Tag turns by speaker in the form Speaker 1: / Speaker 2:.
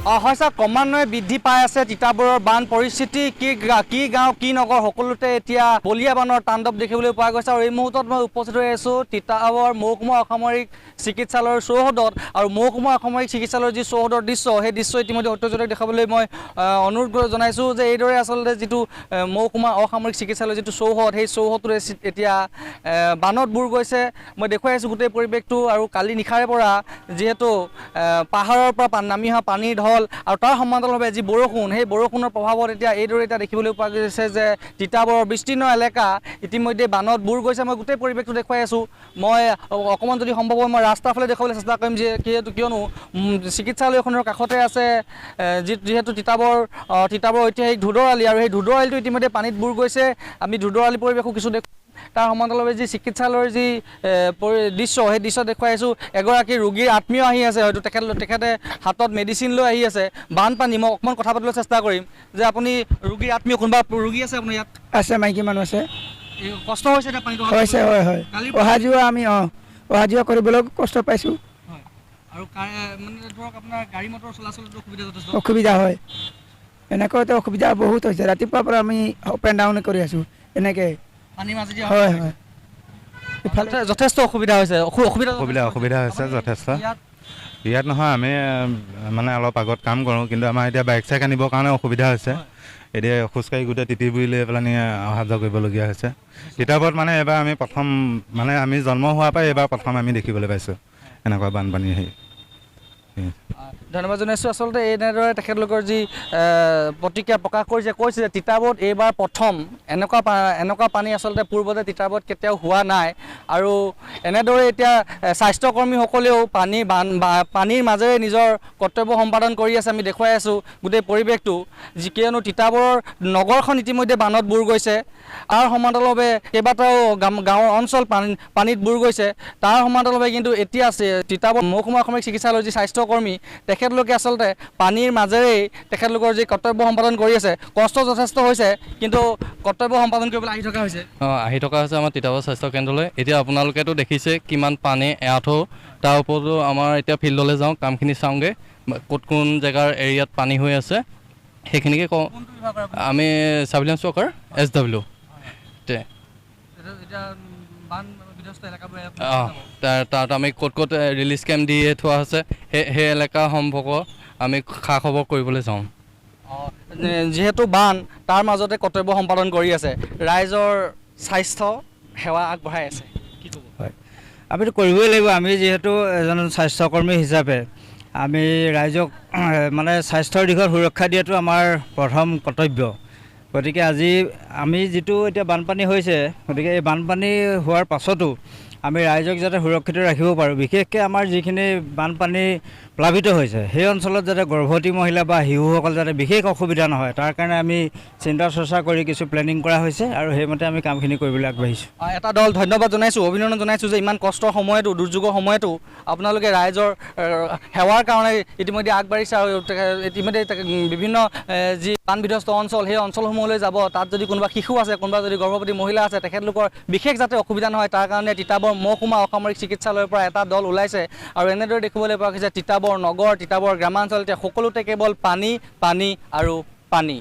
Speaker 1: হয় ছাৰ, ক্ৰমান্বয়ে বৃদ্ধি পাই আছে তিতাবৰৰ বান পৰিস্থিতি। কি গাঁও কি নগৰ সকলোতে এতিয়া বলীয়া বানৰ তাণ্ডৱ দেখিবলৈ পোৱা গৈছে। আৰু এই মুহূৰ্তত মই উপস্থিত হৈ আছোঁ তিতাবৰ মহকুমা অসামৰিক চিকিৎসালয়ৰ চৌহদত। আৰু মহকুমা অসামৰিক চিকিৎসালয়ৰ যি চৌহদৰ দৃশ্য, সেই দৃশ্য ইতিমধ্যে সত্যজনক দেখাবলৈ মই অনুৰোধ জনাইছোঁ যে এইদৰে আচলতে যিটো মহকুমা অসামৰিক চিকিৎসালয়ৰ যিটো চৌহদ, সেই চৌহদটোৰে এতিয়া বানত বুৰ গৈছে। মই দেখুৱাই আছোঁ গোটেই পৰিৱেশটো। আৰু কালি নিশাৰে পৰা যিহেতু পাহাৰৰ পৰা নামি অহা পানীৰ ঢল আৰু তাৰ সমান্তৰালভাৱে যি বৰষুণ, সেই বৰষুণৰ প্ৰভাৱত এতিয়া এইদৰে দেখিবলৈ পোৱা গৈছে যে তিতাবৰৰ বিস্তীৰ্ণ এলেকা ইতিমধ্যে বানত বুৰ গৈছে। মই গোটেই পৰিৱেশটো দেখুৱাই আছোঁ। মই অকণমান যদি সম্ভৱ হয় মই ৰাস্তাৰ ফালে দেখুৱাবলৈ চেষ্টা কৰিম, কিয়নো চিকিৎসালয়খনৰ কাষতে আছে যিহেতু তিতাবৰ ঐতিহাসিক ধুদৰ আলি, আৰু সেই ধুদৰ আলিটো ইতিমধ্যে পানীত বুৰ গৈছে। আমি ধুদৰ আলি পৰিৱেশো কিছু তাৰ সমান্তৰালভাৱে যি চিকিৎসালয়ৰ যি দৃশ্য, সেই দৃশ্য দেখুৱাই আছোঁ। এগৰাকী ৰোগীৰ আত্মীয় আহি আছে, হয়তো তেখেতে হাতত মেডিচিন লৈ আহি আছে। বানপানী, মই অকণমান কথা পাতিবলৈ চেষ্টা কৰিম যে আপুনি ৰোগীৰ আত্মীয়, কোনোবা ৰোগী আছে আপোনাৰ ইয়াত?
Speaker 2: আছে, মাইকী মানুহ আছে।
Speaker 1: কষ্ট হৈছে এতিয়া পানীটো?
Speaker 2: হৈছে, হয় হয়। অহা যোৱা আমি অহা যোৱা কৰিবলৈ কষ্ট পাইছোঁ।
Speaker 1: আৰু মানে ধৰক আপোনাৰ গাড়ী মটৰ চলাচলতো
Speaker 2: অসুবিধা হয়। এনেকুৱাতে অসুবিধা বহুত হৈছে। ৰাতিপুৱাৰ পৰা আমি আপ এণ্ড ডাউন কৰি আছোঁ এনেকৈ। হয় হয়,
Speaker 1: যথেষ্ট অসুবিধা হৈছে।
Speaker 3: অসুবিধা হৈছে যথেষ্ট। ইয়াত নহয়, আমি মানে অলপ আগত কাম কৰোঁ, কিন্তু আমাৰ এতিয়া বাইক চাইক আনিবৰ কাৰণে অসুবিধা হৈছে। এতিয়া খোজকাঢ়ি গোটেই তিতিবুৰি লৈ পেলাই অহা যোৱা কৰিবলগীয়া হৈছে। তিতাবৰত মানে এইবাৰ আমি প্ৰথম, মানে আমি জন্ম হোৱাৰ পৰাই এইবাৰ প্ৰথম আমি দেখিবলৈ পাইছোঁ এনেকুৱা বানপানী।
Speaker 1: ধন্যবাদ জনাইছোঁ। আচলতে এনেদৰে তেখেতলোকৰ যি প্ৰতিক্ৰিয়া প্ৰকাশ কৈছে যে তিতাবৰত এইবাৰ প্ৰথম এনেকুৱা পানী আচলতে পূৰ্বতে তিতাবৰত কেতিয়াও হোৱা নাই। আৰু এনেদৰে এতিয়া স্বাস্থ্যকৰ্মীসকলেও পানীৰ মাজেৰে নিজৰ কৰ্তব্য সম্পাদন কৰি আছে। আমি দেখুৱাই আছোঁ গোটেই পৰিৱেশটো, কিয়নো তিতাবৰৰ নগৰখন ইতিমধ্যে বানত বুৰ গৈছে। তাৰ সমান্তৰালভাৱে কেইবাটাও গাঁৱৰ অঞ্চল পানীত বুৰ গৈছে। তাৰ সমান্তৰালভাৱে কিন্তু এতিয়া তিতাবৰ মহকুমা অসামৰিক চিকিৎসালয়ৰ যি স্বাস্থ্যকৰ্মী, তেখেতলোকে আচলতে পানীৰ মাজেৰেই তেখেতলোকৰ যি কৰ্তব্য সম্পাদন কৰি আছে। কষ্ট যথেষ্ট হৈছে, কিন্তু কৰ্তব্য সম্পাদন কৰিবলৈ আহি থকা হৈছে
Speaker 4: আমাৰ তিতাবৰ স্বাস্থ্য কেন্দ্ৰলৈ। এতিয়া আপোনালোকেতো দেখিছে কিমান পানী এআঁঠু। তাৰ ওপৰতো আমাৰ এতিয়া ফিল্ডলৈ যাওঁ, কামখিনি চাওঁগৈ, ক'ত কোন জেগাৰ এৰিয়াত পানী হৈ আছে সেইখিনিকে কওঁ। আমি চাৰ্ভিলেঞ্চ ৱৰ্কাৰ SW। তাত আমি ক'ত ৰিলিজ কেম্প দি থোৱা আছে, সেই এলেকাসমূহক আমি খা খবৰ কৰিবলৈ যাওঁ।
Speaker 1: যিহেতু বান, তাৰ মাজতে কৰ্তব্য সম্পাদন কৰি আছে, ৰাইজৰ স্বাস্থ্য সেৱা আগবঢ়াই আছে, কি ক'ব?
Speaker 2: হয়, আমিতো কৰিবই লাগিব। আমি যিহেতু এজন স্বাস্থ্যকৰ্মী হিচাপে আমি ৰাইজক মানে স্বাস্থ্যৰ দিশত সুৰক্ষা দিয়াটো আমাৰ প্ৰথম কৰ্তব্য। গতিকে আজি আমি যিটো এতিয়া বানপানী হৈছে, গতিকে এই বানপানী হোৱাৰ পাছতো আমি ৰাইজক যাতে সুৰক্ষিত ৰাখিব পাৰোঁ, বিশেষকৈ আমাৰ যিখিনি বানপানী প্লাবিত হৈছে সেই অঞ্চলত যাতে গৰ্ভৱতী মহিলা বা শিশুসকল যাতে বিশেষ অসুবিধা নহয়, তাৰ কাৰণে আমি চিন্তা চৰ্চা কৰি কিছু প্লেনিং কৰা হৈছে, আৰু সেইমতে আমি কামখিনি কৰিবলৈ আগবাঢ়িছোঁ।
Speaker 1: এটা দল ধন্যবাদ জনাইছোঁ, অভিনন্দন জনাইছোঁ যে ইমান কষ্টৰ সময়তো, দুৰ্যোগৰ সময়তো আপোনালোকে ৰাইজৰ সেৱাৰ কাৰণে ইতিমধ্যে আগবাঢ়িছে। আৰু ইতিমধ্যে বিভিন্ন যি বান বিধ্বস্ত অঞ্চল, সেই অঞ্চলসমূহলৈ যাব। তাত যদি কোনোবা শিশু আছে, কোনোবা যদি গৰ্ভৱতী মহিলা আছে, তেখেতলোকৰ বিশেষ যাতে অসুবিধা নহয় তাৰ কাৰণে তিতাবৰ মহকুমা অসামৰিক চিকিৎসালয়ৰ পৰা এটা দল ওলাইছে। আৰু এনেদৰে দেখিবলৈ পোৱা গৈছে তিতাবৰ নগৰ, তিতাবৰ গ্ৰামাঞ্চল, এতিয়া সকলোতে কেৱল পানী, পানী আৰু পানী।